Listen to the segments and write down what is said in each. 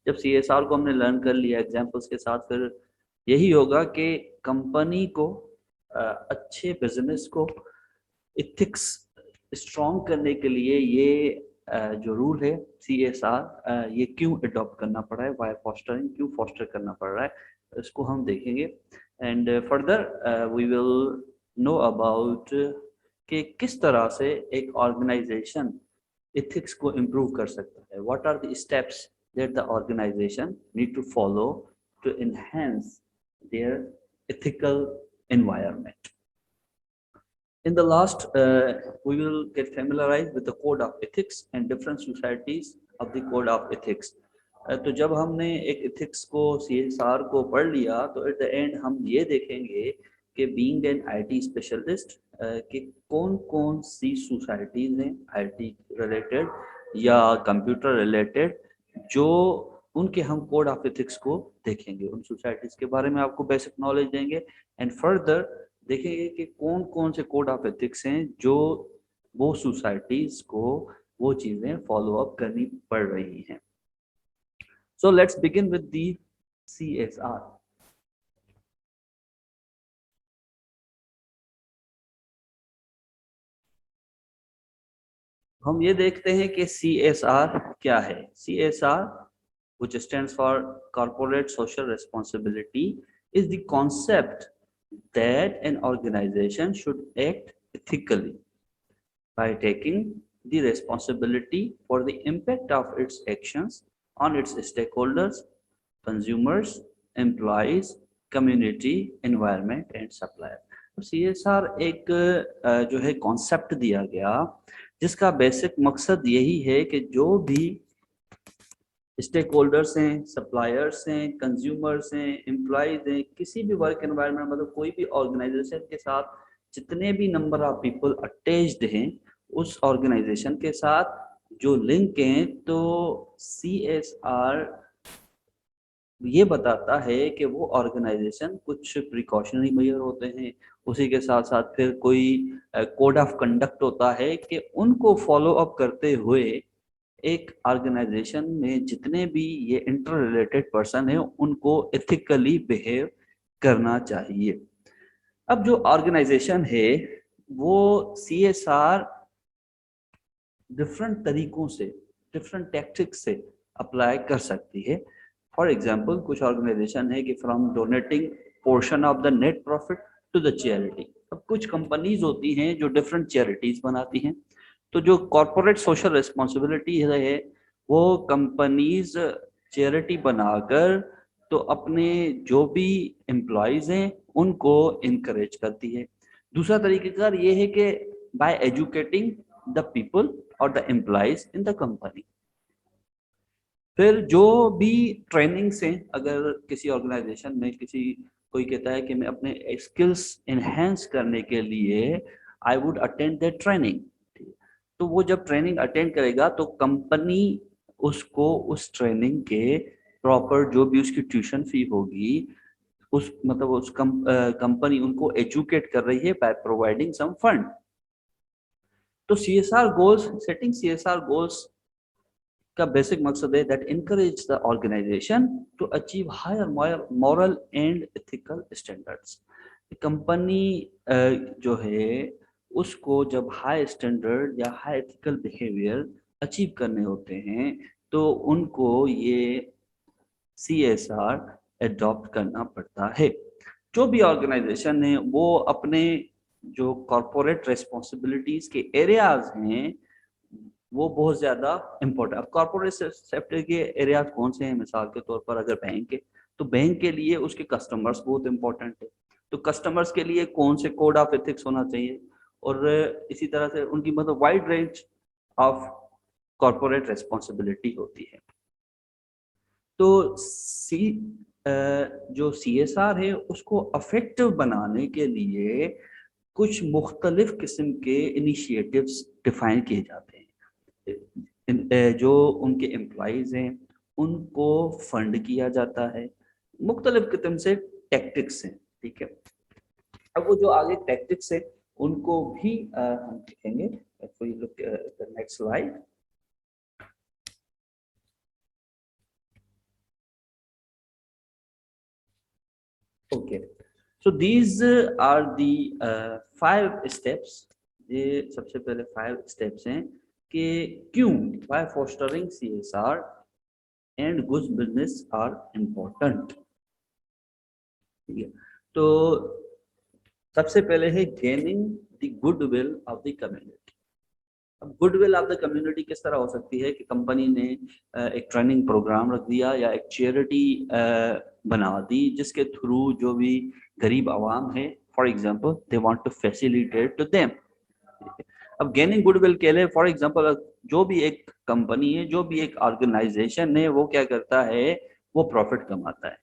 जब CSR को हमने लर्न कर लिया एग्जाम्पल्स के साथ, फिर यही होगा कि कंपनी को अच्छे बिजनेस को इथिक्स स्ट्रॉन्ग करने के लिए ये जो रूल है CSR, ये क्यों अडॉप्ट करना पड़ा है, वाई फॉस्टरिंग, क्यों फॉस्टर करना पड़ रहा है, इसको हम देखेंगे। And further we will know about कि किस तरह से एक ऑर्गेनाइजेशन इथिक्स को इम्प्रूव कर सकता है, what are the steps that the organisation need to follow to enhance their ethical environment. In the last, we will get familiarized with the code of ethics and different societies of the code of ethics. तो जब हमने एक ethics को CSR को पढ़ लिया, तो at the end हम ये देखेंगे कि being an IT specialist कि कौन कौन सी societies हैं IT related या computer related, जो उनके हम कोड ऑफ एथिक्स को देखेंगे, उन सोसाइटीज के बारे में आपको बेसिक नॉलेज देंगे। एंड फर्दर देखेंगे कि कौन कौन से कोड ऑफ एथिक्स हैं जो वो सोसाइटीज को वो चीजें फॉलो अप करनी पड़ रही हैं। So let's begin with the CSR। हम ये देखते हैं कि CSR क्या है। CSR, which stands for Corporate Social Responsibility, is the concept that an organization should act ethically by taking the responsibility for the impact of its actions on its stakeholders, consumers, employees, community, environment and supplier। CSR एक जो है concept दिया गया जिसका basic मकसद यही है कि जो भी स्टेक होल्डर्स हैं, सप्लायर्स हैं, कंज्यूमर्स हैं, एम्प्लॉयज हैं, किसी भी वर्क एनवायरनमेंट, मतलब कोई भी ऑर्गेनाइजेशन के साथ जितने भी नंबर ऑफ पीपल अटैच्ड हैं, उस ऑर्गेनाइजेशन के साथ जो लिंक हैं, तो CSR ये बताता है कि वो ऑर्गेनाइजेशन कुछ प्रिकॉशनरी मेजर होते हैं, उसी के साथ साथ फिर कोई कोड ऑफ कंडक्ट होता है कि उनको फॉलो अप करते हुए एक ऑर्गेनाइजेशन में जितने भी ये इंटर रिलेटेड पर्सन है उनको एथिकली बिहेव करना चाहिए। अब जो ऑर्गेनाइजेशन है वो CSR डिफरेंट तरीकों से, डिफरेंट टैक्टिक्स से अप्लाई कर सकती है। फॉर एग्जाम्पल, कुछ ऑर्गेनाइजेशन है कि from donating portion of the net profit to the charity. अब कुछ कंपनीज होती हैं जो डिफरेंट चैरिटीज बनाती हैं, तो जो कॉर्पोरेट सोशल रिस्पॉन्सिबिलिटी है वो कंपनीज चैरिटी बनाकर तो अपने जो भी एम्प्लॉयज हैं उनको इनकरेज करती है। दूसरा तरीकेकार ये है कि बाय एजुकेटिंग द पीपल और the employees in the company. फिर जो भी ट्रेनिंग्स हैं, अगर किसी ऑर्गेनाइजेशन में कोई कहता है कि मैं अपने स्किल्स एनहेंस करने के लिए I would attend the training, तो वो जब ट्रेनिंग अटेंड करेगा तो कंपनी उसको उस ट्रेनिंग के प्रॉपर जो भी उसकी ट्यूशन फी होगी उस मतलब उस कंपनी उनको एजुकेट कर रही है बाय प्रोवाइडिंग सम फंड। तो CSR goals, setting CSR goals का बेसिक मकसद है that encourage the organisation to achieve higher moral and ethical standards. Company जो है उसको जब हाई स्टैंडर्ड या हाई एथिकल बिहेवियर अचीव करने होते हैं तो उनको ये CSR एडॉप्ट करना पड़ता है। जो भी ऑर्गेनाइजेशन है वो अपने जो कॉर्पोरेट रेस्पॉन्सिबिलिटीज के एरियाज हैं वो बहुत ज्यादा इम्पोर्टेंट। अब कॉर्पोरेट सेक्टर के एरियाज कौन से हैं? मिसाल के तौर पर अगर बैंक है तो बैंक के लिए उसके कस्टमर्स बहुत इंपॉर्टेंट है, तो कस्टमर्स के लिए कौन से कोड ऑफ एथिक्स होना चाहिए, और इसी तरह से उनकी मतलब wide range of corporate responsibility होती है। तो जो CSR है उसको अफेक्टिव बनाने के लिए कुछ मुख्तलिफ किस्म के इनिशिएटिव्स डिफाइन किए जाते हैं। जो उनके एम्प्लॉयज हैं उनको फंड किया जाता है, मुख्तलिफ किस्म से टैक्टिक्स हैं, ठीक है। अब वो जो आगे टैक्टिक्स है उनको भी हम देखेंगे। Next slide. Okay, so these are the 5 steps. ये सबसे पहले 5 steps हैं कि क्यों why fostering CSR and good business are important. ठीक है, तो सबसे पहले है gaining the goodwill of the community. अब गुडविल ऑफ द कम्युनिटी किस तरह हो सकती है कि कंपनी ने एक ट्रेनिंग प्रोग्राम रख दिया या एक चैरिटी बना दी जिसके थ्रू जो भी गरीब आवाम है, for example they want to facilitate to them. अब गेनिंग गुडविल के लिए फॉर एग्जांपल जो भी एक कंपनी है, जो भी एक ऑर्गेनाइजेशन है, वो क्या करता है, वो प्रॉफिट कमाता है.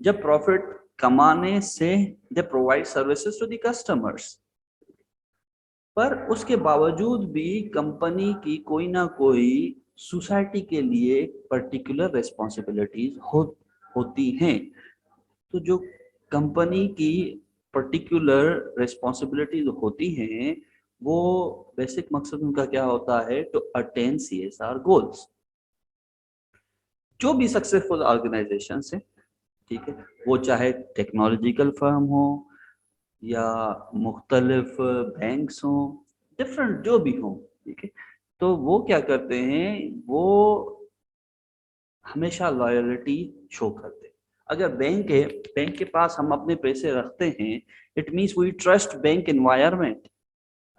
जब प्रॉफिट कमाने से they provide services to the customers, पर उसके बावजूद भी कंपनी की कोई ना कोई सोसाइटी के लिए पर्टिकुलर रिस्पॉन्सिबिलिटीज होती हैं. तो जो कंपनी की पर्टिकुलर रिस्पॉन्सिबिलिटीज होती हैं, वो बेसिक मकसद उनका क्या होता है, टू अटेन CSR गोल्स. जो भी सक्सेसफुल ऑर्गेनाइजेशन है, ठीक है, वो चाहे टेक्नोलॉजिकल फर्म हो या मुख्तलिफ बैंक्स हो, डिफरेंट जो भी हो, ठीक है, तो वो क्या करते हैं, वो हमेशा लॉयल्टी शो करते हैं. अगर बैंक है, बैंक के पास हम अपने पैसे रखते हैं, it means we trust bank environment.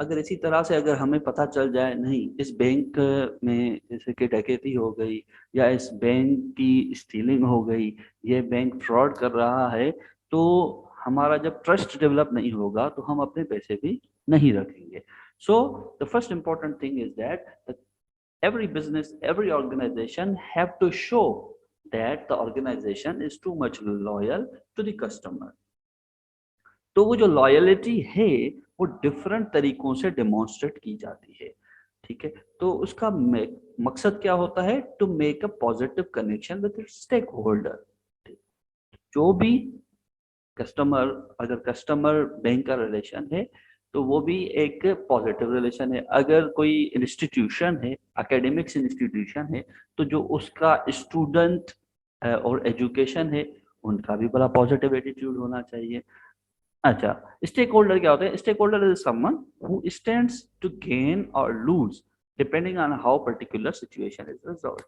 अगर इसी तरह से अगर हमें पता चल जाए नहीं इस बैंक में जैसे कि डकैती हो गई या इस बैंक की स्टीलिंग हो गई, ये बैंक फ्रॉड कर रहा है, तो हमारा जब ट्रस्ट डेवलप नहीं होगा तो हम अपने पैसे भी नहीं रखेंगे. So the first important thing is that every business, every organization have to show that the organization is too much loyal to the customer. तो वो जो लॉयलिटी है वो डिफरेंट तरीकों से डेमोन्स्ट्रेट की जाती है. ठीक है, तो उसका मकसद क्या होता है, to make a positive connection with stakeholder. जो भी कस्टमर, अगर कस्टमर बैंक का रिलेशन है तो वो भी एक पॉजिटिव रिलेशन है. अगर कोई इंस्टीट्यूशन है, एकेडमिक्स इंस्टीट्यूशन है, तो जो उसका स्टूडेंट और एजुकेशन है, उनका भी बड़ा पॉजिटिव एटीट्यूड होना चाहिए. अच्छा, स्टेक होल्डर क्या होता है, stake holder is someone who stands to gain और lose depending on how particular situation is resolve.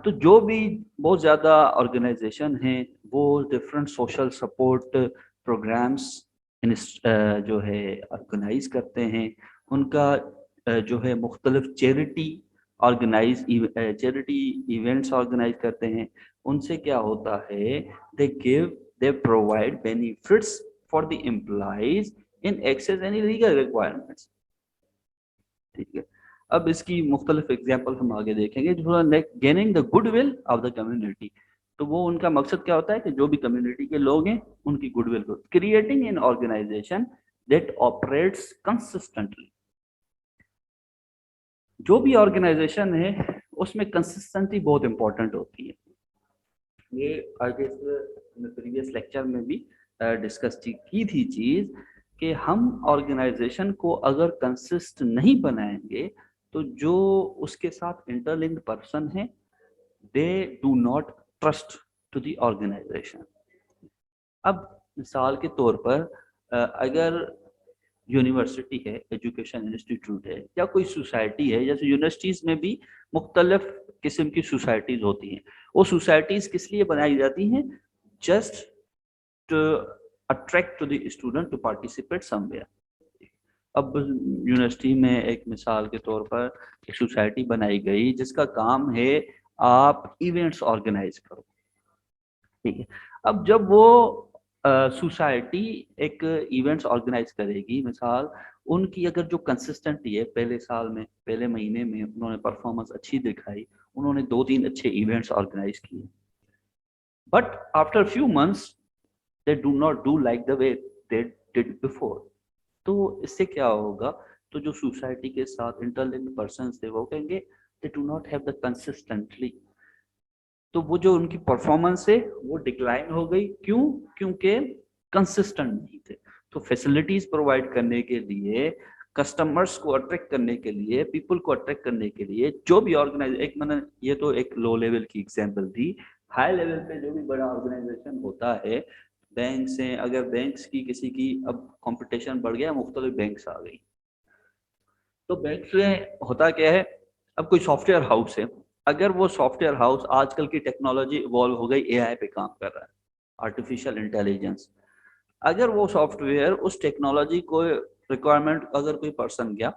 तो जो भी बहुत ज्यादा ऑर्गेनाइजेशन हैं वो डिफरेंट सोशल सपोर्ट प्रोग्राम्स जो है ऑर्गेनाइज करते हैं. उनका जो है मुख्तलिफ चैरिटी इवेंट्स ऑर्गेनाइज करते हैं. उनसे क्या होता है, they provide benefits for the employees in excess any legal requirements. ठीक है, अब इसकी मुख्तलिफ एग्जाम्पल हम आगे देखेंगे. Gaining the goodwill of the community, तो वो उनका मकसद क्या होता है कि जो भी कम्युनिटी के लोग हैं उनकी गुडविल को. Creating an organisation that operates consistently. जो भी ऑर्गेनाइजेशन है उसमें कंसिस्टेंसी बहुत इंपॉर्टेंट होती है. ये आगे प्रीवियस लेक्चर में भी डिस्कस की थी चीज कि हम ऑर्गेनाइजेशन को अगर कंसिस्ट नहीं बनाएंगे तो जो उसके साथ इंटरलिंक्ड पर्सन है they do not trust to the organisation. अब मिसाल के तौर पर अगर यूनिवर्सिटी है, एजुकेशन इंस्टीट्यूट है या कोई सोसाइटी है, जैसे यूनिवर्सिटीज में भी मुख्तलिफ किस्म की सोसाइटीज होती हैं. वो सोसाइटीज किस लिए बनाई जाती हैं, just to attract to the student to participate somewhere. अब यूनिवर्सिटी में एक मिसाल के तौर पर एक सोसाइटी बनाई गई जिसका काम है आप इवेंट्स ऑर्गेनाइज करो. ठीक है, अब जब वो सोसाइटी एक इवेंट्स ऑर्गेनाइज करेगी, मिसाल उनकी अगर जो कंसिस्टेंटी है, पहले साल में, पहले महीने में उन्होंने परफॉर्मेंस अच्छी दिखाई, उन्होंने 2-3 अच्छे इवेंट्स ऑर्गेनाइज किए, but after few months they do not do like the way they did before. तो इससे क्या होगा, तो जो सोसाइटी के साथ इंटरलिंक्ड पर्सन्स थे वो कहेंगे दे do not have the consistently. तो वो जो उनकी परफॉर्मेंस है वो डिक्लाइन हो गई. क्यों? क्योंकि कंसिस्टेंट नहीं थे. तो फैसिलिटीज प्रोवाइड करने के लिए, कस्टमर्स को अट्रैक्ट करने के लिए, पीपल को अट्रैक्ट करने के लिए जो भी ऑर्गेनाइज, एक मैंने ये तो एक लो लेवल की एग्जांपल दी, हाई लेवल पे जो भी बड़ा ऑर्गेनाइजेशन होता है, बैंक से, अगर बैंक्स की किसी की अब कंपटीशन बढ़ गया, मुख्तलिफ बैंक्स आ गई, तो बैंक में होता क्या है, अब कोई सॉफ्टवेयर हाउस है, अगर वो सॉफ्टवेयर हाउस, आजकल की टेक्नोलॉजी इवॉल्व हो गई, एआई पे काम कर रहा है, आर्टिफिशियल इंटेलिजेंस, अगर वो सॉफ्टवेयर उस टेक्नोलॉजी को रिक्वायरमेंट, अगर कोई पर्सन गया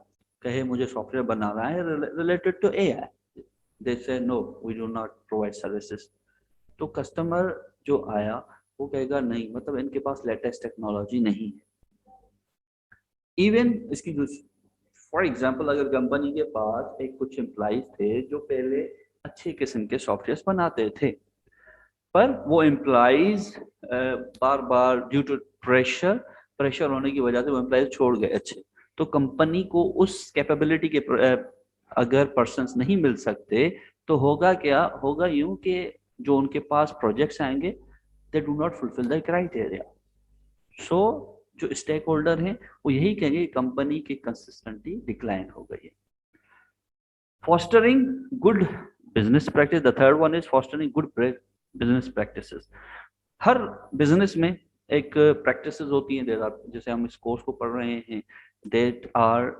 कहे मुझे सॉफ्टवेयर बनाना है related to AI, they say no we do not provide services, तो कस्टमर जो आया वो कहेगा नहीं, मतलब इनके पास लेटेस्ट टेक्नोलॉजी नहीं है। इवन इसकी फॉर एग्जांपल, अगर कंपनी के पास एक कुछ एम्प्लॉइज थे जो पहले अच्छे किस्म के सॉफ्टवेयर बनाते थे, पर वो एम्प्लॉइज बार बार ड्यू टू प्रेशर होने की वजह से वो एम्प्लॉइज छोड़ गए अच्छे, तो कंपनी को उस कैपेबिलिटी के अगर पर्सन्स नहीं मिल सकते, तो होगा क्या, होगा यूं कि जो उनके पास प्रोजेक्ट्स आएंगे they do not fulfil the criteria. So जो स्टेक होल्डर हैं वो यही कहेंगे कंपनी की कंसिस्टेंसी डिक्लाइन हो गई है। Fostering good business practice, the third one is fostering good business practices. Her business में एक प्रैक्टिसेस होती हैं, जैसे हम इस कोर्स को पढ़ रहे हैं, देट आर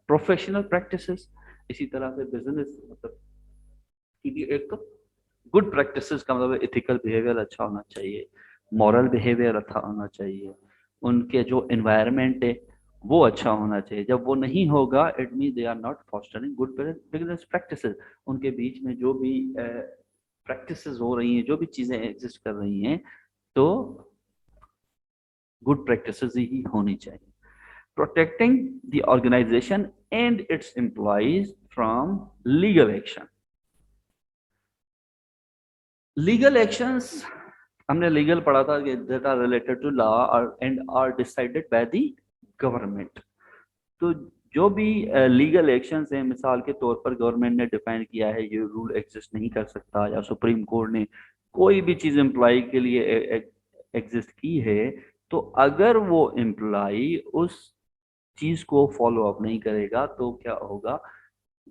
प्रोफेशनल प्रैक्टिसेस, इसी तरह से बिजनेस मतलब की एक गुड प्रैक्टिसेस का मतलब एथिकल बिहेवियर अच्छा होना चाहिए, मॉरल बिहेवियर अच्छा होना चाहिए, उनके जो एनवायरनमेंट है वो अच्छा होना चाहिए। जब वो नहीं होगा, it mean they are not fostering good business practices. उनके बीच में जो भी प्रैक्टिसेस हो रही हैं, जो भी चीजें एग्जिस्ट कर रही हैं, तो गुड प्रैक्टिसेस ही होनी चाहिए। Protecting the organisation and its employees from legal action. Legal actions, हमने लीगल पढ़ा था कि that are related to law and are decided by the government. तो जो भी लीगल एक्शंस हैं, मिसाल के तौर पर गवर्नमेंट ने डिफाइन किया है ये रूल एग्जिस्ट नहीं कर सकता, या सुप्रीम कोर्ट ने कोई भी चीज एम्प्लॉय के लिए एग्जिस्ट की है, तो अगर वो एम्प्लॉय उस चीज को फॉलो अप नहीं करेगा तो क्या होगा,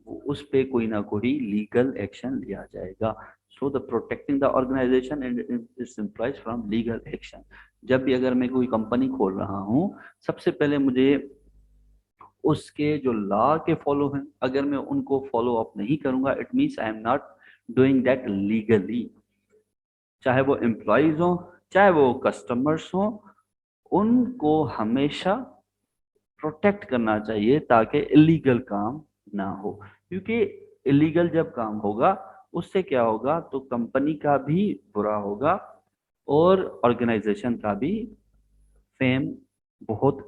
उस पे कोई ना कोई लीगल एक्शन लिया जाएगा। So the protecting the organisation and its employees from legal action. जब भी अगर मैं कोई कंपनी खोल रहा हूँ, सबसे पहले मुझे उसके जो लॉ के फॉलो हैं, अगर मैं उनको फॉलो अप नहीं करूंगा, it means I am not doing that legally. चाहे वो एम्प्लॉयज हो, चाहे वो कस्टमर्स हो, उनको हमेशा प्रोटेक्ट करना चाहिए ताकि इलीगल काम ना हो, क्योंकि इलीगल जब काम होगा उससे क्या होगा, तो कंपनी का भी बुरा होगा और ऑर्गेनाइजेशन का भी फेम बहुत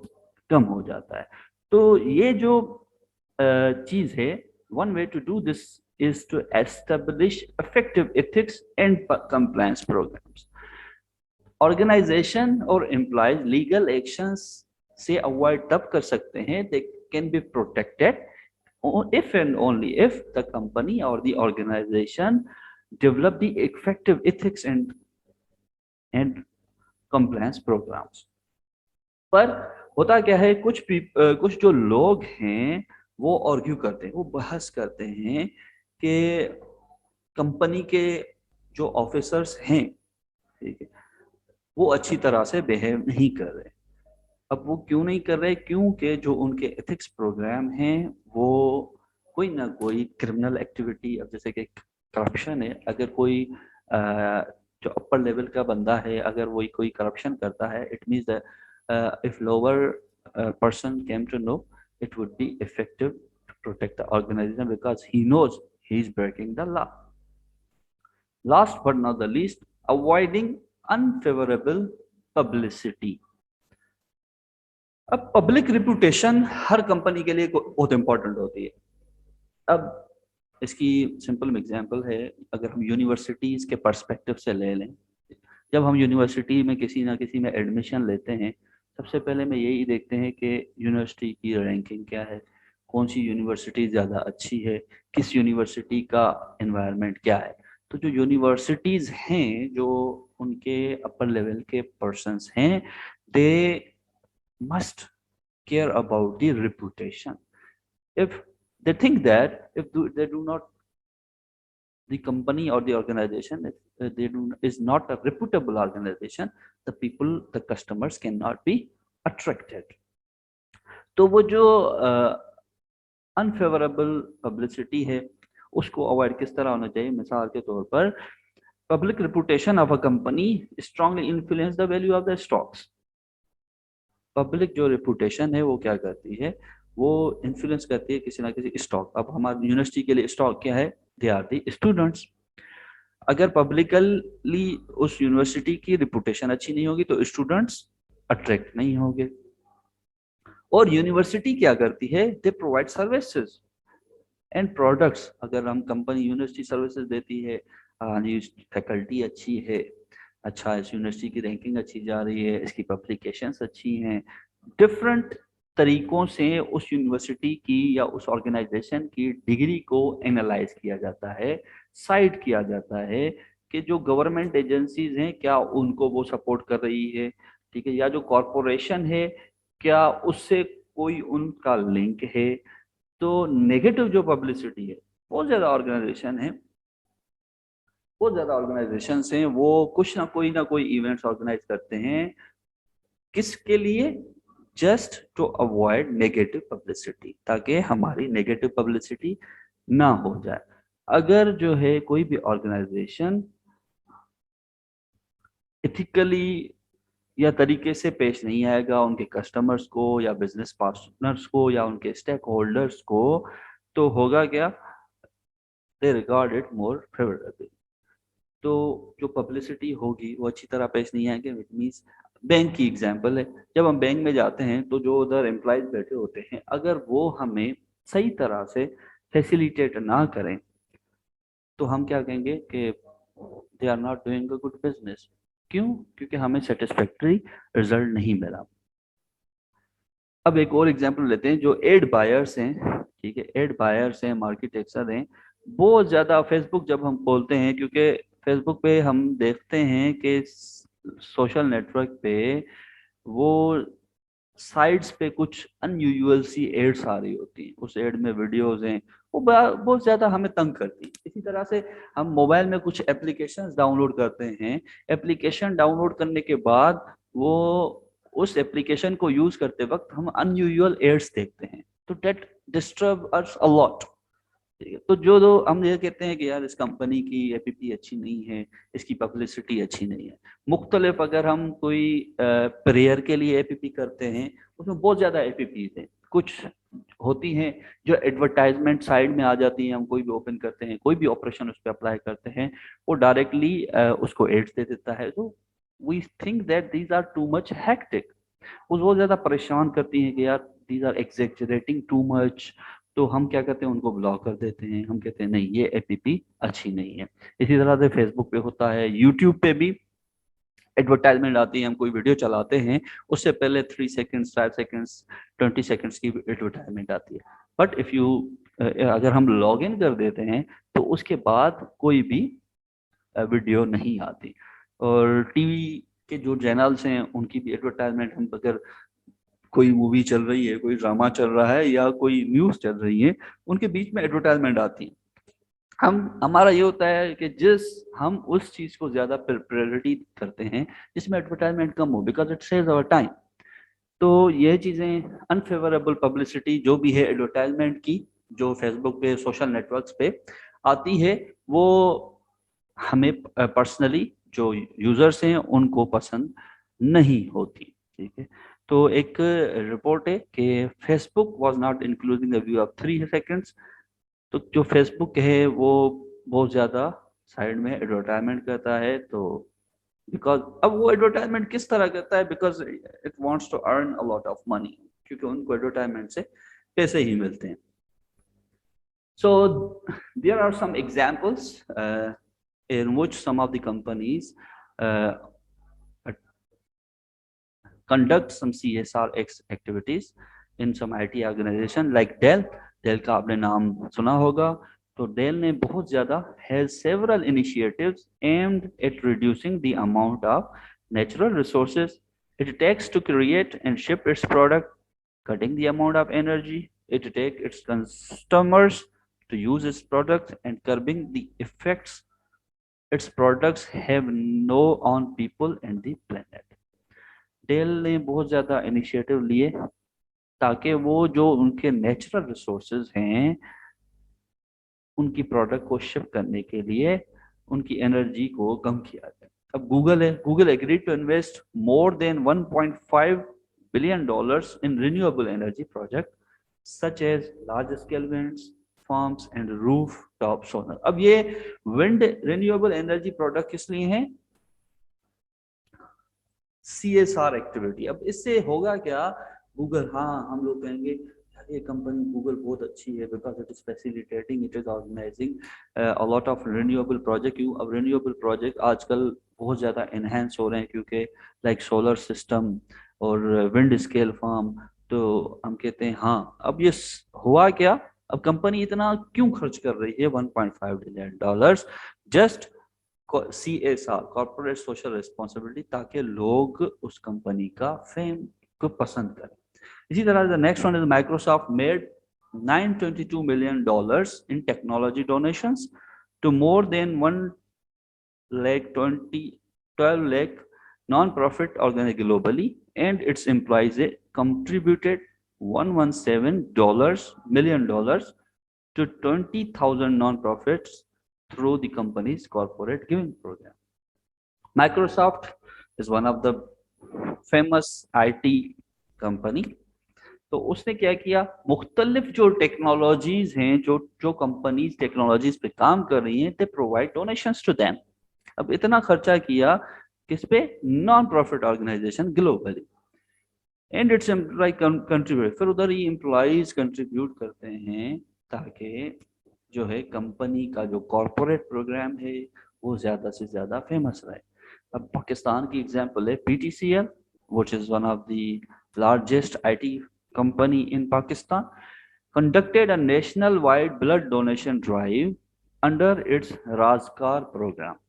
कम हो जाता है। तो ये जो चीज है, one way to do this is to establish effective ethics and compliance programmes. Organisation और एम्प्लॉयज लीगल एक्शंस से अवॉइड तब कर सकते हैं, they can be protected if and only if the company or the organization develop the effective ethics and compliance programs। पर होता क्या है, कुछ जो लोग हैं वो आर्ग्यू करते हैं, वो बहस करते हैं कि कंपनी के जो ऑफिसर्स हैं, ठीक है, वो अच्छी तरह से बिहेव नहीं कर रहे। अब वो क्यों नहीं कर रहे, क्योंकि जो उनके एथिक्स प्रोग्राम हैं वो कोई ना कोई क्रिमिनल एक्टिविटी, अब जैसे कि करप्शन है, अगर कोई जो अपर लेवल का बंदा है अगर वही कोई करप्शन करता है, it means if lower person came to know, it would be effective to protect the organization because he knows he is breaking the law. Last but not the least, avoiding unfavorable publicity। अब public reputation हर company के लिए बहुत important होती है। अब इसकी simple example है, अगर हम यूनिवर्सिटीज के पर्सपेक्टिव से ले लें, जब हम यूनिवर्सिटी में किसी ना किसी में एडमिशन लेते हैं, सबसे पहले में यही देखते हैं कि यूनिवर्सिटी की रैंकिंग क्या है, कौन सी यूनिवर्सिटी ज़्यादा अच्छी है, किस यूनिवर्सिटी का एनवायरनमेंट क्या है। तो जो यूनिवर्सिटीज़ हैं, जो उनके अपर लेवल के पर्सनस हैं, दे must care about the reputation. If they think that if they do not the company or the organization is not a reputable organization, the people, the customers cannot be attracted. तो वो जो unfavourable publicity है उसको avoid किस तरह होना चाहिए? मिसाल के तौर पर public reputation of a company strongly influence the value of the stocks. Public जो रेपुटेशन है वो क्या करती है? वो इन्फ्लुएंस करती है किसी ना किसी स्टॉक। अब हमारी यूनिवर्सिटी के लिए स्टॉक क्या है? They are the students. अगर पब्लिकली उस यूनिवर्सिटी की रिपुटेशन अच्छी नहीं होगी तो स्टूडेंट्स अट्रैक्ट नहीं होंगे। और यूनिवर्सिटी क्या करती है? दे प्रोवाइड सर्विसेज एंड प्रोडक्ट्स। अगर हम कंपनी यूनिवर्सिटी सर्विसेज देती है, फैकल्टी अच्छी है, अच्छा इस यूनिवर्सिटी की रैंकिंग अच्छी जा रही है, इसकी पब्लिकेशंस अच्छी हैं, डिफरेंट तरीकों से उस यूनिवर्सिटी की या उस ऑर्गेनाइजेशन की डिग्री को एनालाइज किया जाता है, साइट किया जाता है कि जो गवर्नमेंट एजेंसीज हैं क्या उनको वो सपोर्ट कर रही है, ठीक है, या जो कॉरपोरेशन है क्या उससे कोई उनका लिंक है। तो नेगेटिव जो पब्लिसिटी है, बहुत ज्यादा ऑर्गेनाइजेशन है, बहुत ज्यादा ऑर्गेनाइजेशन हैं वो कुछ ना कोई इवेंट्स ऑर्गेनाइज करते हैं। किसके लिए? Just to avoid negative publicity, ताकि हमारी नेगेटिव पब्लिसिटी ना हो जाए। अगर जो है कोई भी ऑर्गेनाइजेशन एथिकली या तरीके से पेश नहीं आएगा उनके कस्टमर्स को या बिजनेस पार्टनर्स को या उनके स्टेक होल्डर्स को, तो होगा क्या? दे रिगार्ड इट मोर फेवरेबल। तो जो पब्लिसिटी होगी वो अच्छी तरह पेश नहीं आएंगे। विच मीन्स बैंक की एग्जांपल है, जब हम बैंक में जाते हैं तो जो उधर एम्प्लॉयज बैठे होते हैं अगर वो हमें सही तरह से फैसिलिटेट ना करें तो हम क्या कहेंगे कि they are not doing a good business. क्यों? क्योंकि हमें सेटिस्फैक्टरी रिजल्ट नहीं मिला। अब एक और एग्जांपल लेते हैं, जो एड बायर्स हैं, ठीक है, एड बायर्स हैं, मार्केट एक्सर हैं, बहुत ज्यादा फेसबुक जब हम खोलते हैं, क्योंकि फेसबुक पे हम देखते हैं कि सोशल नेटवर्क पे वो साइट्स पे कुछ अनयूजुअल सी एड्स आ रही होती हैं, उस एड में वीडियोस हैं, वो बहुत ज्यादा हमें तंग करती है। इसी तरह से हम मोबाइल में कुछ एप्लीकेशंस डाउनलोड करते हैं, एप्लीकेशन डाउनलोड करने के बाद वो उस एप्लीकेशन को यूज करते वक्त हम अनयूजुअल एड्स देखते हैं, तो that disturb us a lot. तो जो हम ये कहते हैं कि यार इस कंपनी की एपीपी अच्छी नहीं है, इसकी पब्लिसिटी अच्छी नहीं है। मुख्तलिफ अगर हम कोई प्रेयर के लिए एपीपी करते हैं उसमें बहुत ज्यादा एपीपी हैं, कुछ होती हैं जो एडवर्टाइजमेंट साइड में आ जाती हैं, हम कोई भी ओपन करते हैं, कोई भी ऑपरेशन उस पर अप्लाई करते हैं, वो डायरेक्टली उसको एड्स दे देता है। तो we think that these are too much hectic, वो बहुत ज्यादा परेशान करती हैं कि यार these are exaggerating too much. तो हम क्या करते हैं, उनको ब्लॉक कर देते हैं, हम कहते हैं नहीं ये एपीपी अच्छी नहीं है। इसी तरह से फेसबुक पे होता है, यूट्यूब पे भी एडवर्टाइजमेंट आती है, हम कोई वीडियो चलाते हैं उससे पहले 3 सेकंड्स 5 सेकंड्स 20 सेकंड्स की एडवर्टाइजमेंट आती है। बट इफ यू अगर हम लॉग इन कर देते हैं तो उसके बाद कोई भी वीडियो नहीं आती। और टीवी के जो चैनल्स हैं उनकी भी एडवर्टाइजमेंट, हम अगर कोई मूवी चल रही है, कोई ड्रामा चल रहा है या कोई न्यूज चल रही है, उनके बीच में एडवर्टाइजमेंट आती है। हमारा ये होता है कि हम उस चीज को ज्यादा प्रायोरिटी करते हैं जिसमें एडवर्टाइजमेंट कम हो, because it saves our time. तो ये चीजें अनफेवरेबल पब्लिसिटी जो भी है एडवर्टाइजमेंट की, जो फेसबुक पे सोशल नेटवर्क्स पे आती है, वो हमें पर्सनली जो यूजर्स हैं उनको पसंद नहीं होती, ठीक है। तो एक रिपोर्ट है कि Facebook was not including the view of 3 seconds. तो जो फेसबुक है वो बहुत ज्यादा साइड में एडवर्टाइजमेंट करता है। तो बिकॉज अब वो एडवर्टाइजमेंट किस तरह करता है, because it wants to earn a lot of money, क्योंकि उनको एडवर्टाइजमेंट से पैसे ही मिलते हैं। So there are some examples in which some of the companies conduct some CSR activities in some IT organization like Dell. Dell का आपने नाम सुना होगा। तो Dell ने बहुत ज़्यादा has several initiatives aimed at reducing the amount of natural resources it takes to create and ship its product, cutting the amount of energy it takes its customers to use its products and curbing the effects its products have no on people and the planet. Dell ने बहुत ज़्यादा initiative लिए ताकि वो जो उनके natural resources हैं उनकी प्रोडक्ट को शिप करने के लिए उनकी एनर्जी को कम किया जाए। अब गूगल है, Google agreed to invest more than 1.5 billion dollars in renewable energy project such as large scale winds farms and rooftop solar. अब ये विंड रिन्यूएबल एनर्जी प्रोडक्ट किस लिए हैं? CSR activity. अब इससे होगा क्या? गूगल, हाँ हम लोग कहेंगे यार ये कंपनी गूगल बहुत अच्छी है because it is facilitating, it is organising a lot of renewable project. क्यों? अब रिन्यूएबल प्रोजेक्ट आजकल बहुत ज़्यादा एनहेंस हो रहे हैं क्योंकि लाइक सोलर सिस्टम और विंड स्केल फार्म। तो हम कहते हैं हाँ, अब ये हुआ क्या? अब कंपनी इतना क्यों खर्च कर रही है 1.5 billion dollars just CSR, corporate social responsibility, ताकि लोग उस कंपनी का फेम को पसंद करें। इसी तरह the next one is Microsoft made $922 million in technology donations to more than 12 lakh non-profit organizations globally, and its employees contributed $117 million to 20,000 non-profits through the company's corporate giving program. Microsoft is one of the famous IT company. तो उसने क्या किया? मुख्तलिफ जो technologies हैं, जो companies technologies पे काम कर रही हैं, they provide donations to them. अब इतना खर्चा किया किस पे? Non profit organisation globally, and its employ contribute. फिर उधर ही एम्प्लॉइज कंट्रीब्यूट करते हैं ताकि जो है कंपनी का जो कॉर्पोरेट प्रोग्राम है वो ज्यादा से ज्यादा फेमस रहे। अब पाकिस्तान की एग्जांपल है PTCL, which is one of the largest IT company in Pakistan, conducted a national-wide blood donation drive under its राजकार program.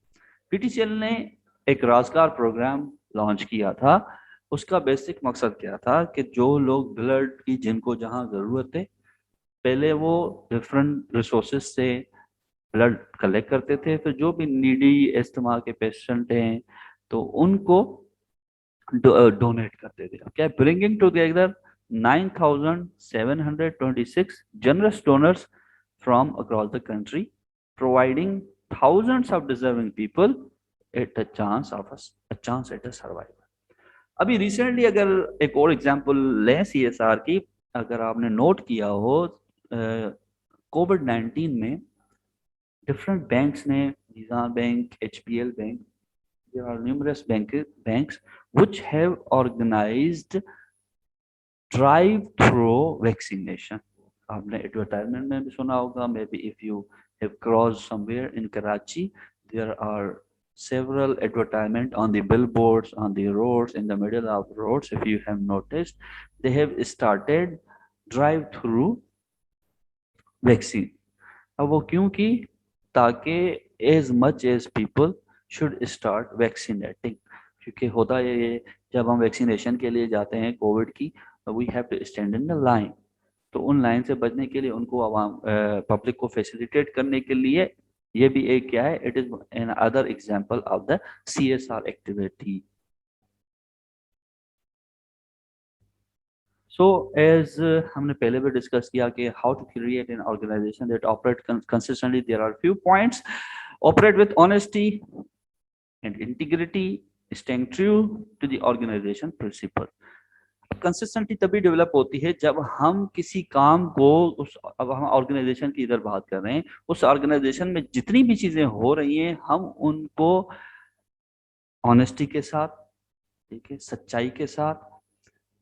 PTCL ने एक राजकार प्रोग्राम लॉन्च किया था। उसका बेसिक मकसद क्या था कि जो लोग ब्लड की जिनको जहां जरूरत है, पहले वो डिफरेंट रिसोर्सेज से ब्लड कलेक्ट करते थे, फिर जो भी नीडी एस्थमा के पेशेंट हैं तो उनको डोनेट करते थे। क्या? Bringing together 9,726 generous donors from across the country, providing thousands of deserving people a chance at a survival. अभी रिसेंटली अगर एक और एग्जांपल लें CSR की, अगर आपने नोट किया हो COVID-19 में डिफरेंट बैंक्स ने, Nizam bank, HPL bank, there are numerous banks which have organized drive through vaccination. आपने एडवर्टाइजमेंट में भी सुना होगा, maybe if you have cross somewhere in Karachi, there are several advertisement on the billboards, on the roads, in the middle of roads. If you have noticed, they have started drive through vaccine. अब वो क्यों की? ताकि as much as people should start vaccinating. क्योंकि होता ये जब हम वैक्सीनेशन के लिए जाते हैं कोविड की, we have to stand in the line. तो उन लाइन से बचने के लिए, उनको आवाम पब्लिक को फैसिलिटेट करने के लिए, ये भी एक क्या है? It is an other example of the CSR activity. So as हमने पहले भी डिस्कस किया कि how to create an organisation that operate consistently, there are few points. Operate with honesty and integrity, staying true to the organisation principle. Consistently तभी develop होती है जब हम किसी काम को अब हम ऑर्गेनाइजेशन की इधर बात कर रहे हैं, उस ऑर्गेनाइजेशन में जितनी भी चीजें हो रही हैं हम उनको ऑनेस्टी के साथ, ठीक है, सच्चाई के साथ,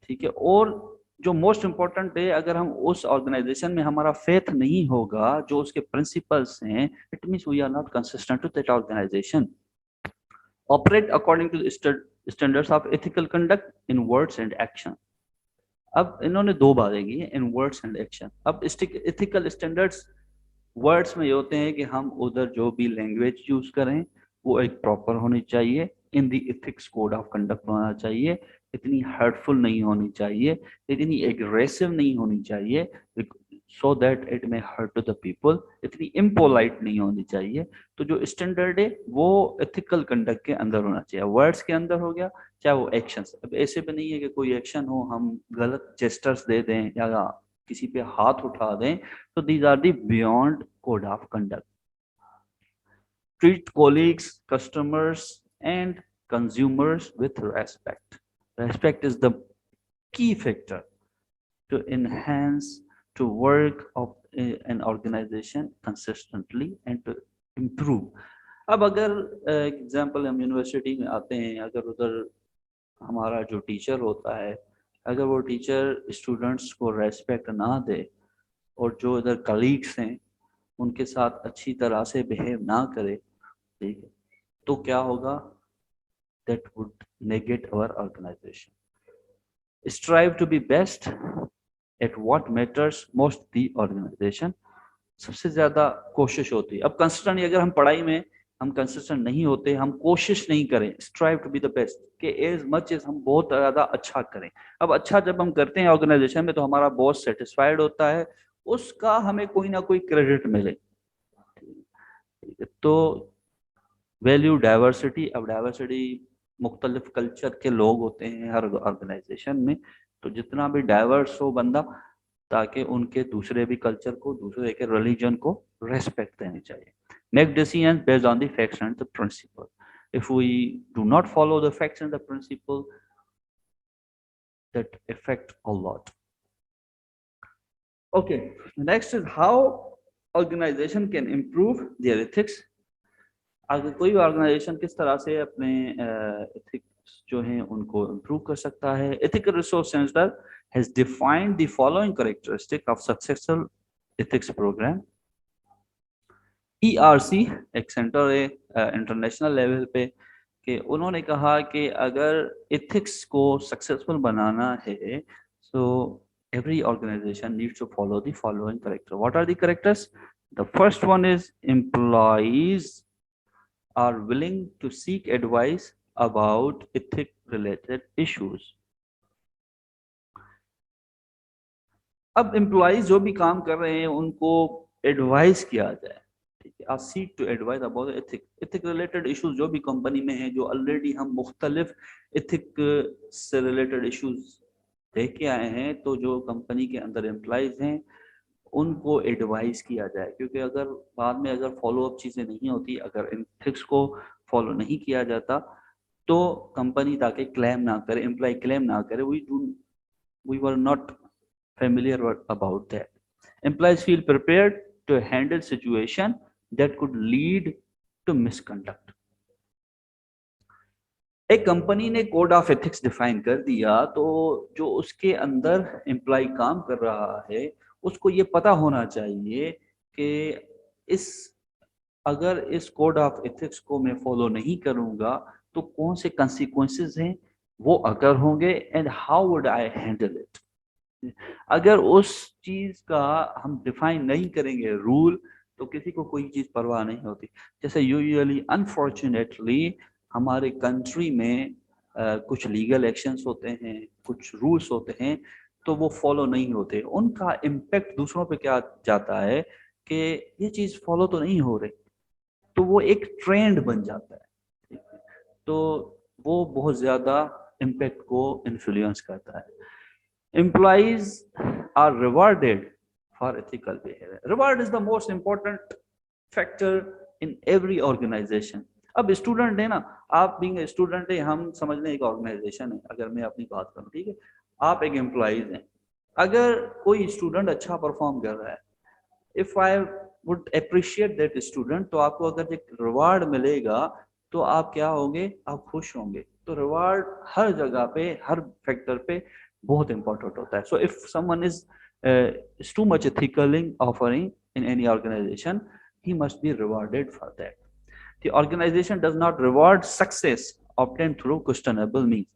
ठीक है, और जो मोस्ट इम्पोर्टेंट है, अगर हम उस ऑर्गेनाइजेशन में हमारा फेथ नहीं होगा, जो उसके प्रिंसिपल्स हैं, it means we are not consistent to that organisation. Operate according to standards of ethical conduct in words and action. अब इन्होंने दो बातें की, इन वर्ड्स एंड एक्शन। अब एथिकल स्टैंडर्ड्स वर्ड्स में ये होते हैं कि हम उधर जो भी लैंग्वेज यूज करें वो एक प्रॉपर होनी चाहिए, in the ethics code of conduct होना चाहिए, इतनी हर्टफुल नहीं होनी चाहिए, इतनी एग्रेसिव नहीं होनी चाहिए, so that it may hurt to the people, इतनी impolite नहीं होनी चाहिए। तो जो स्टैंडर्ड है वो एथिकल कंडक्ट के अंदर होना चाहिए, वर्ड्स के अंदर हो गया चाहे वो एक्शंस। अब ऐसे भी नहीं है कि कोई एक्शन हो हम गलत जेस्टर्स दे दें या किसी पे हाथ उठा दें, तो these are the beyond code of conduct. Treat colleagues, customers, and consumers with respect. Respect is the key factor to enhance to work of an organization consistently and to improve. अब अगर एग्जाम्पल हम university में आते हैं, अगर उधर हमारा जो टीचर होता है, अगर वो टीचर स्टूडेंट्स को रेस्पेक्ट ना दे और जो इधर कलीग्स हैं उनके साथ अच्छी तरह से बिहेव ना करे, ठीक है, तो क्या होगा? That would negate our organization. Strive to be best at what matters most the organization. सबसे ज्यादा कोशिश होती है। अब कंसिस्टेंट, अगर हम पढ़ाई में हम कंसिस्टेंट नहीं होते, हम कोशिश नहीं करें, strive to be the best, कि एज मच एज हम बहुत ज्यादा अच्छा करें। अब अच्छा जब हम करते हैं ऑर्गेनाइजेशन में तो हमारा बॉस सेटिस्फाइड होता है, उसका हमें कोई ना कोई क्रेडिट मिले। तो वैल्यू डाइवर्सिटी। अब डाइवर्सिटी मुख्तलिफ कल्चर के लोग होते हैं हर ऑर्गेनाइजेशन में, तो जितना भी डाइवर्स हो बंदा, ताकि उनके दूसरे भी कल्चर को, दूसरे के रिलीजन को रेस्पेक्ट देनी चाहिए। Make decision based on the facts and the principle. If we do not follow the facts and the principle, that affect a lot. Okay, next is how organisation can improve their ethics. अगर कोई भी organisation किस तरह से अपने ethics जो हैं उनको इम्प्रूव कर सकता है। Ethical resource centre has defined the following characteristic of successful ethics programme. ERC एक सेंटर है इंटरनेशनल लेवल पे, कि उन्होंने कहा कि अगर एथिक्स को सक्सेसफुल बनाना है, सो every organization needs to follow the following character. What are the characters? The first one is employees are willing to seek advice about ethic related issues. अब एम्प्लॉइज जो भी काम कर रहे हैं उनको एडवाइस किया जाए, ठीक है, seek to advise about ethic related issues जो भी कंपनी में है, जो ऑलरेडी हम मुख्तलिफ एथिक से रिलेटेड इश्यूज देख के आए हैं, तो जो कंपनी के अंदर एम्प्लॉइज हैं उनको एडवाइस किया जाए। क्योंकि अगर बाद में अगर फॉलो अप चीज़ें नहीं होती, अगर एथिक्स को फॉलो नहीं किया जाता, तो कंपनी ताकि क्लेम ना करे, एम्प्लॉय क्लेम ना करे, we were not familiar about that. Employees feel prepared to handle situation that could lead to misconduct. एक कंपनी ने कोड ऑफ एथिक्स डिफाइन कर दिया, तो जो उसके अंदर एम्प्लॉय काम कर रहा है उसको ये पता होना चाहिए कि अगर इस कोड ऑफ एथिक्स को मैं फॉलो नहीं करूंगा तो कौन से कॉन्सिक्वेंसेस हैं वो अगर होंगे, and how would I handle it. अगर उस चीज का हम डिफाइन नहीं करेंगे रूल, तो किसी को कोई चीज परवाह नहीं होती। जैसे यूजुअली अनफॉर्चुनेटली हमारे कंट्री में कुछ लीगल एक्शंस होते हैं, कुछ रूल्स होते हैं, तो वो फॉलो नहीं होते। उनका इम्पेक्ट दूसरों पे क्या जाता है कि ये चीज फॉलो तो नहीं हो रही, तो वो एक ट्रेंड बन जाता है, तो वो बहुत ज्यादा इम्पेक्ट को इन्फ्लुएंस करता है। Employees are rewarded for ethical behavior. Reward is the most important factor in every organization. अब स्टूडेंट है ना, आप बीइंग स्टूडेंट है, हम समझ लें एक ऑर्गेनाइजेशन है, अगर मैं अपनी बात करूं, ठीक है, आप एक एम्प्लॉइज हैं, अगर कोई स्टूडेंट अच्छा परफॉर्म कर रहा है, if I would appreciate that student, तो आपको अगर एक रिवार्ड मिलेगा तो आप क्या होंगे, आप खुश होंगे। तो रिवार्ड हर जगह पे, हर फैक्टर पे बहुत इंपॉर्टेंट होता है। So if someone is too much ethical in offering in any organization, he must be rewarded for that. The organization does not reward success obtained through questionable means.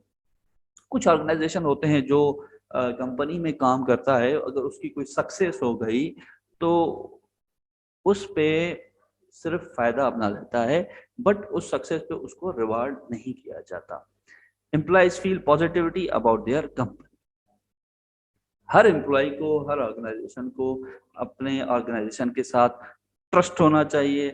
कुछ organisation होते हैं जो company में काम करता है, अगर उसकी कोई सक्सेस हो गई तो उस पे सिर्फ फायदा अपना लेता है, बट उस सक्सेस पे उसको रिवार्ड नहीं किया जाता। Employees feel positivity about their company. हर एम्प्लॉय को, हर ऑर्गेनाइजेशन को अपने ऑर्गेनाइजेशन के साथ ट्रस्ट होना चाहिए,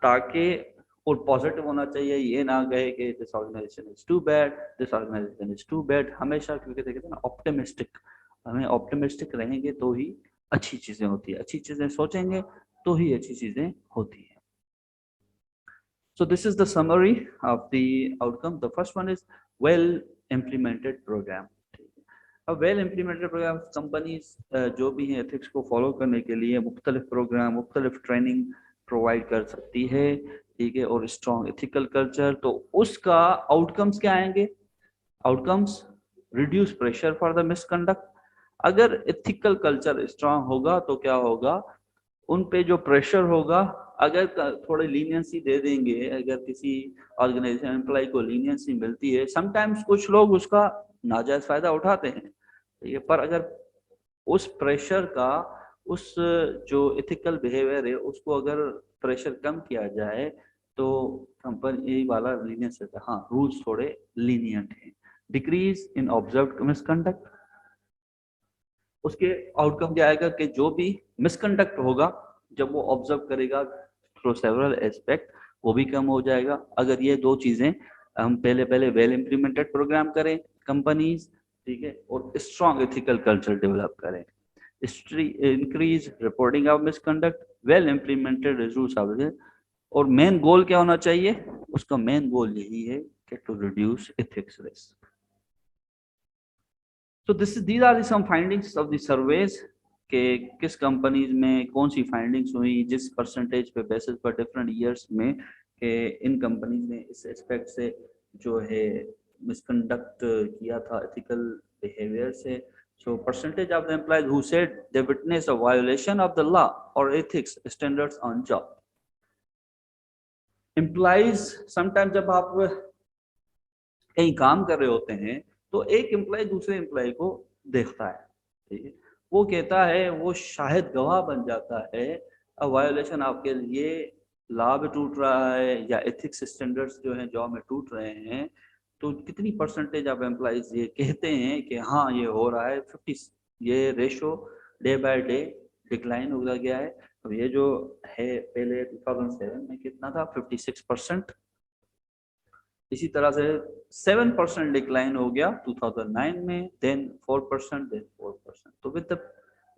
ताकि और पॉजिटिव होना चाहिए, ये ना कहे कि this organisation is too bad, this organisation is too bad, हमेशा, क्योंकि देखते हैं ना ऑप्टिमिस्टिक, हमें ऑप्टिमिस्टिक रहेंगे तो ही अच्छी चीजें होती है, अच्छी चीजें सोचेंगे तो ही अच्छी चीजें होती है। So this is the summary of the outcome. The first one is well implemented program. अब वेल इम्प्लीमेंटेड प्रोग्राम, कंपनीज जो भी है एथिक्स को फॉलो करने के लिए मुख्तलिफ प्रोग्राम, मुख्तलिफ ट्रेनिंग प्रोवाइड कर सकती है, ठीक है, और स्ट्रॉन्ग एथिकल कल्चर, तो उसका आउटकम्स क्या आएंगे? Outcomes reduce pressure for the misconduct. अगर एथिकल कल्चर स्ट्रॉन्ग होगा तो क्या होगा, उन पे जो प्रेशर होगा, अगर थोड़ी लीनियंसी दे देंगे, अगर किसी ऑर्गेनाइजेशन एम्प्लॉय को लीनियंसी मिलती है, समटाइम्स कुछ लोग उसका नाजायज फायदा उठाते हैं, ठीक है, पर अगर उस प्रेशर का, उस जो एथिकल बिहेवियर है उसको अगर प्रेशर कम किया जाए तो कंपनी वाला लीनियंस रहता है। हाँ, रूल्स थोड़े लीनियंट हैं। डिक्रीज इन ऑब्जर्व्ड मिसकंडक्ट, उसके आउटकम क्या आएगा कि जो भी मिसकंडक्ट होगा, जब वो ऑब्जर्व करेगा थ्रू सेवरल एस्पेक्ट, वो भी कम हो जाएगा। अगर ये दो चीजें हम पहले वेल इम्प्लीमेंटेड प्रोग्राम करें कंपनीज, ठीक है, और स्ट्रॉन्ग एथिकल कल्चर डेवलप करें, increase reporting of misconduct, well implemented rules, और मेन गोल क्या होना चाहिए? उसका मेन गोल यही है कि टू रिड्यूस एथिक्स रिस्क। तो these are some findings of the surveys कि किस कंपनीज में कौन सी फाइंडिंग्स हुई, जिस परसेंटेज पे बेसिस पर डिफरेंट ईयर्स में, कि इन कंपनीज ने इस एस्पेक्ट से जो है मिसकंडक्ट किया था एथिकल बिहेवियर से। So percentage of the employees who said they witnessed a violation of the law or ethics standards on job. Employees sometimes जब आप कहीं काम कर रहे होते हैं तो एक एम्प्लॉय दूसरे एम्प्लॉय को देखता है, ठीक है, वो कहता है, वो शायद गवाह बन जाता है, अब वायोलेशन आपके लिए लॉ भी टूट रहा है या एथिक्स स्टैंडर्ड्स जो हैं जॉब में टूट रहे हैं, तो कितनी परसेंटेज ऑफ एम्प्लॉइज ये कहते हैं कि हाँ ये हो रहा है। 50, ये ratio day by day decline हो गया है। अब ये जो है पहले 2007 में कितना था, 56%, इसी तरह से 7% डिक्लाइन हो गया 2009 में, देन 4%, देन 4%। तो with the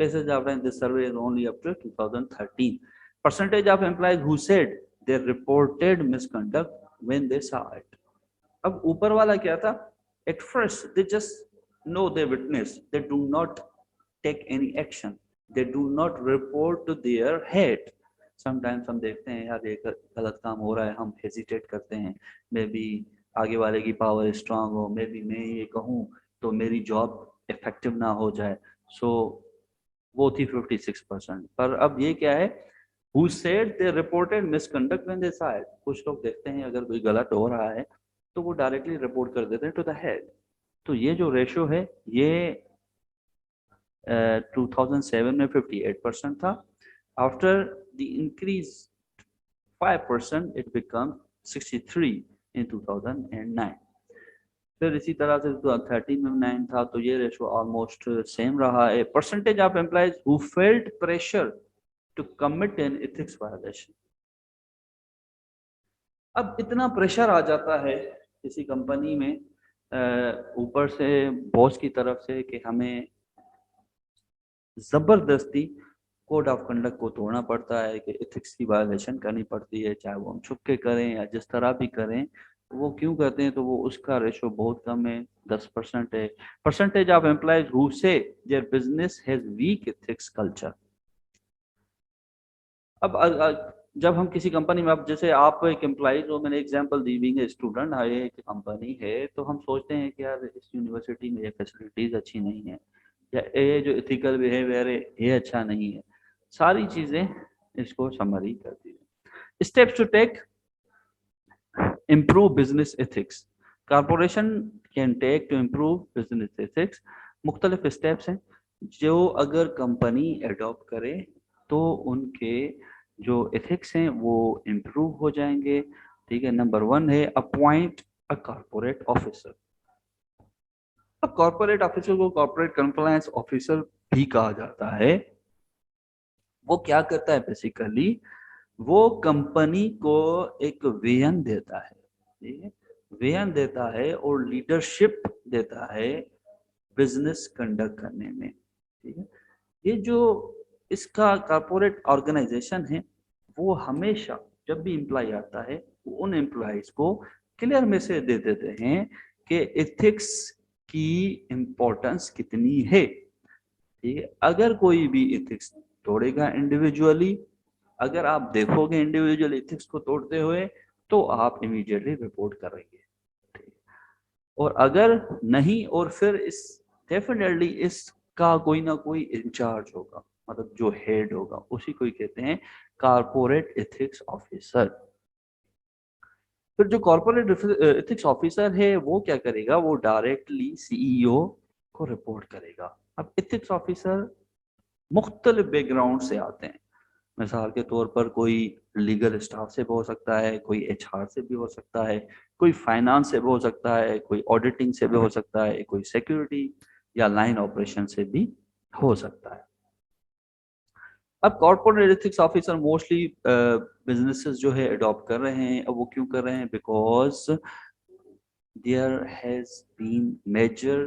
passage of time, this survey is only up to 2013. Percentage of employees who said they reported misconduct when they saw it. अब ऊपर वाला क्या था? At first they just know they witness, they do not take any action, they do not report to their head. Sometimes हम देखते हैं यार ये गलत काम हो रहा है, हम हेजिटेट करते हैं, मे बी आगे वाले की पावर स्ट्रांग हो, मे बी मैं ये कहूँ तो मेरी जॉब इफेक्टिव ना हो जाए। सो वो थी 56%। पर अब ये क्या है, who said they reported misconduct when they saw it. कुछ लोग देखते हैं अगर कोई गलत हो रहा है तो वो डायरेक्टली रिपोर्ट कर देते हैं टू द हेड। तो ये जो रेशो है ये 2007 में 58% था। After the increase 5% it became 63 in 2009। फिर इसी तरह से 2013 में 9 था, तो ये रेशो ऑलमोस्ट सेम रहा है। Percentage of employees who felt pressure to commit an ethics violation. अब इतना प्रेशर आ जाता है किसी कंपनी में ऊपर से बॉस की तरफ से कि हमें जबरदस्ती कोड ऑफ कंडक्ट को तोड़ना पड़ता है, कि एथिक्स की वायलेशन करनी पड़ती है, चाहे वो हम छुप के करें या जिस तरह भी करें। वो क्यों करते हैं? तो वो उसका रेशो बहुत कम है, 10% है। परसेंटेज ऑफ एम्प्लॉइज हु से their business has week ethics culture. अब जब हम किसी कंपनी में, अब जैसे आप एक एम्प्लॉइज हो, मैंने example the, being a student, ये एक कंपनी है, तो हम सोचते हैं कि यार इस यूनिवर्सिटी में ये फैसिलिटीज अच्छी नहीं है, या ये जो एथिकल बिहेवियर है ये अच्छा नहीं है। सारी चीजें इसको समरी करती है। Steps to take improve business ethics, corporation can take to improve business ethics. मुख्तलिफ स्टेप्स हैं जो अगर कंपनी एडॉप्ट करे तो उनके जो एथिक्स हैं वो इम्प्रूव हो जाएंगे, ठीक है। नंबर 1 है अपॉइंट अ कारपोरेट ऑफिसर। अब कॉर्पोरेट ऑफिसर को कॉर्पोरेट कंप्लायंस ऑफिसर भी कहा जाता है। वो क्या करता है बेसिकली, वो कंपनी को एक विजन देता है, ठीक है, विजन देता है और लीडरशिप देता है बिजनेस कंडक्ट करने में, ठीक है। ये जो इसका कॉर्पोरेट ऑर्गेनाइजेशन है वो हमेशा जब भी एम्प्लॉय आता है वो उन एम्प्लॉयज को क्लियर मैसेज दे देते हैं कि एथिक्स की इम्पोर्टेंस कितनी है, ठीक है। अगर कोई भी एथिक्स तोड़ेगा इंडिविजुअली, अगर आप देखोगे इंडिविजुअल एथिक्स को तोड़ते हुए तो आप इमीडिएटली रिपोर्ट करेंगे, ठीक है? और अगर नहीं, और फिर इस डेफिनेटली इसका कोई ना कोई इंचार्ज होगा, मतलब जो हेड होगा उसी को ही कहते हैं कॉर्पोरेट एथिक्स ऑफिसर। फिर जो कॉर्पोरेट एथिक्स ऑफिसर है वो क्या करेगा, वो डायरेक्टली सीईओ को रिपोर्ट करेगा। अब एथिक्स ऑफिसर मुख्तलिफ बैकग्राउंड से आते हैं, मिसाल के तौर पर कोई लीगल स्टाफ से भी हो सकता है, कोई एचआर से भी हो सकता है, कोई फाइनेंस से भी हो सकता है, कोई ऑडिटिंग से भी हो सकता है, कोई सिक्योरिटी या लाइन ऑपरेशन से भी हो सकता है। अब corporate ethics officer mostly businesses जो है अडॉप्ट कर रहे हैं। अब वो क्यों कर रहे हैं, because there has been major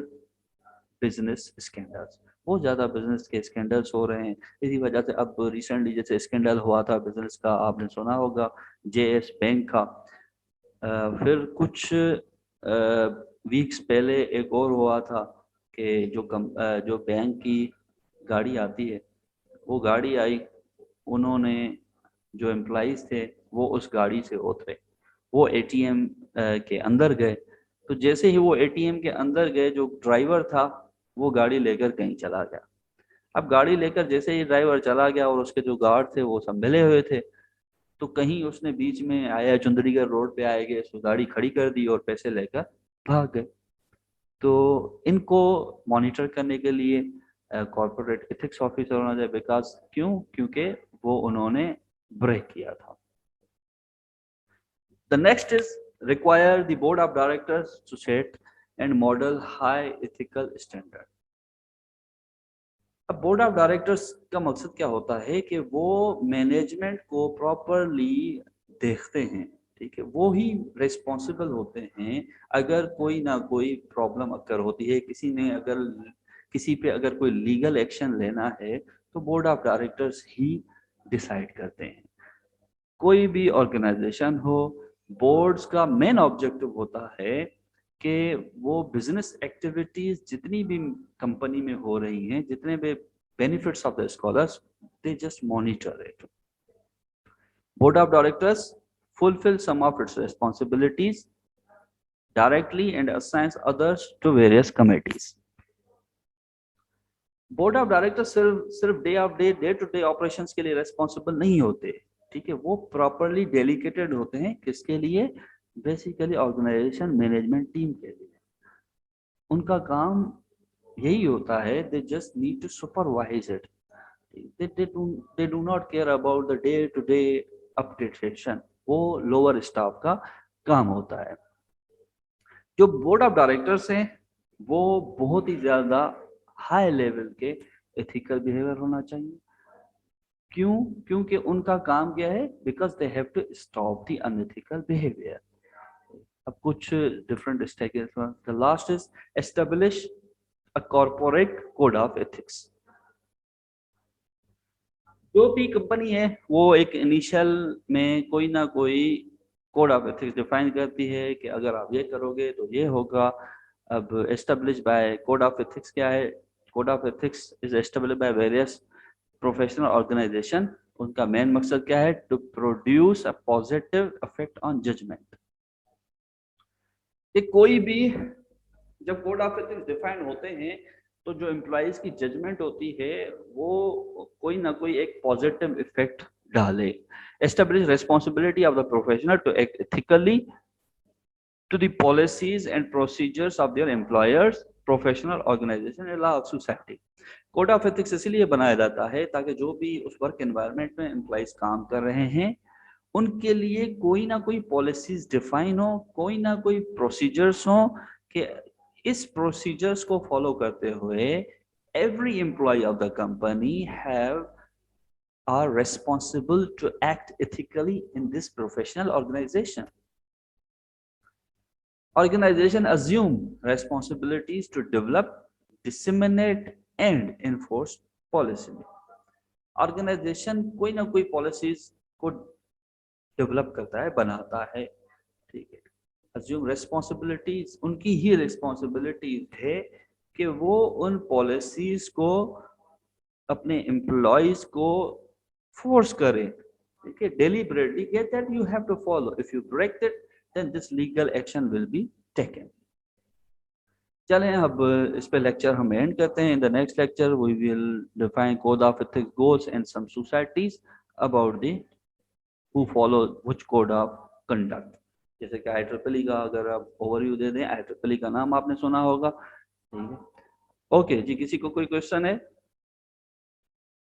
business scandals, बहुत ज्यादा बिजनेस के स्कैंडल्स हो रहे हैं। इसी वजह से अब रिसेंटली जैसे स्कैंडल हुआ था बिजनेस का, आपने सुना होगा जेएस बैंक का। फिर कुछ वीक्स पहले एक और हुआ था कि जो बैंक की गाड़ी आती है, वो गाड़ी आई, उन्होंने जो एम्प्लॉइज थे वो उस गाड़ी से उतरे, वो एटीएम के अंदर गए। तो जैसे ही वो एटीएम के अंदर गए, जो ड्राइवर था वो गाड़ी लेकर कहीं चला गया। अब गाड़ी लेकर जैसे ही ड्राइवर चला गया और उसके जो गार्ड थे वो सब मिले हुए थे, तो कहीं उसने बीच में आया चुंदड़ीगढ़ रोड पे आए गए, उसको गाड़ी खड़ी कर दी और पैसे लेकर भाग गए। तो इनको मॉनिटर करने के लिए कॉर्पोरेट एथिक्स ऑफिसर होना चाहिए, बिकॉज क्योंकि वो उन्होंने ब्रेक किया था। The next is require the board of directors to set and model high ethical standard. अब बोर्ड ऑफ डायरेक्टर्स का मकसद क्या होता है कि वो मैनेजमेंट को प्रॉपरली देखते हैं, ठीक है, वो ही रिस्पॉन्सिबल होते हैं अगर कोई ना कोई प्रॉब्लम अगर होती है, किसी पे अगर कोई लीगल एक्शन लेना है तो board of directors he decide करते हैं। कोई भी ऑर्गेनाइजेशन हो, बोर्ड्स का मेन ऑब्जेक्टिव होता है कि वो बिजनेस एक्टिविटीज जितनी भी कंपनी में हो रही हैं, जितने भी benefits of the scholars, they just monitor it. Board of directors fulfill some of its responsibilities directly and assigns others to various committees. Board of director सिर्फ डे टू डे ऑपरेशंस के लिए responsible नहीं होते, ठीक है, वो properly dedicated होते हैं किसके लिए, बेसिकली ऑर्गेनाइजेशन मैनेजमेंट टीम के लिए। उनका काम यही होता है, they just need to supervise it, they do not care about the day to day updation, वो लोअर स्टाफ का काम होता है। जो बोर्ड ऑफ डायरेक्टर्स हैं वो बहुत ही ज्यादा हाई लेवल के एथिकल बिहेवियर होना चाहिए। क्योंकि उनका काम क्या है, because they have to stop the unethical behaviour. अब कुछ different steps, the last is establish a corporate code of ethics. जो भी कंपनी है वो एक इनिशियल में कोई ना कोई कोड ऑफ एथिक्स डिफाइन करती है कि अगर आप ये करोगे तो ये होगा। अब establish by code of ethics क्या है, code of ethics is establish by various professional organisation. उनका मेन मकसद क्या है, to produce a positive effect on judgement. कोई भी जब कोड ऑफ एथिक्स डिफाइन होते हैं तो जो एम्प्लॉइज की जजमेंट होती है वो कोई ना कोई एक पॉजिटिव इफेक्ट डाले। Establish responsibility of the professional to act ethically to the policies and procedures of their employers, professional organization and law of society. Code of ethics इसलिए बनाया जाता है ताकि जो भी उस वर्क एनवायरनमेंट में एम्प्लॉइज काम कर रहे हैं उनके लिए कोई ना कोई पॉलिसीज डिफाइन हो, कोई ना कोई प्रोसीजर्स हो कि इस प्रोसीजर्स को फॉलो करते हुए every employee of the company are responsible to act ethically in this professional organization. Organization assume responsibilities to develop, disseminate and enforce policy. Organization कोई ना कोई policies को develop करता है, बनाता है, ठीक है. Assume responsibilities, उनकी ही responsibilities है कि वो उन policies को अपने employees को force करें, ठीक है, deliberately get that you have to follow. If you break it, then this legal action will be taken. चलें अब इस पे लेक्चर हम एंड करते हैं. In the next lecture we will define code of ethics goals and some societies about the who follow which code of conduct. जैसे कि IEEE का अगर आप ओवरव्यू दे दें, IEEE का नाम आपने सुना होगा, ठीक है. ओके जी, किसी को कोई क्वेश्चन है?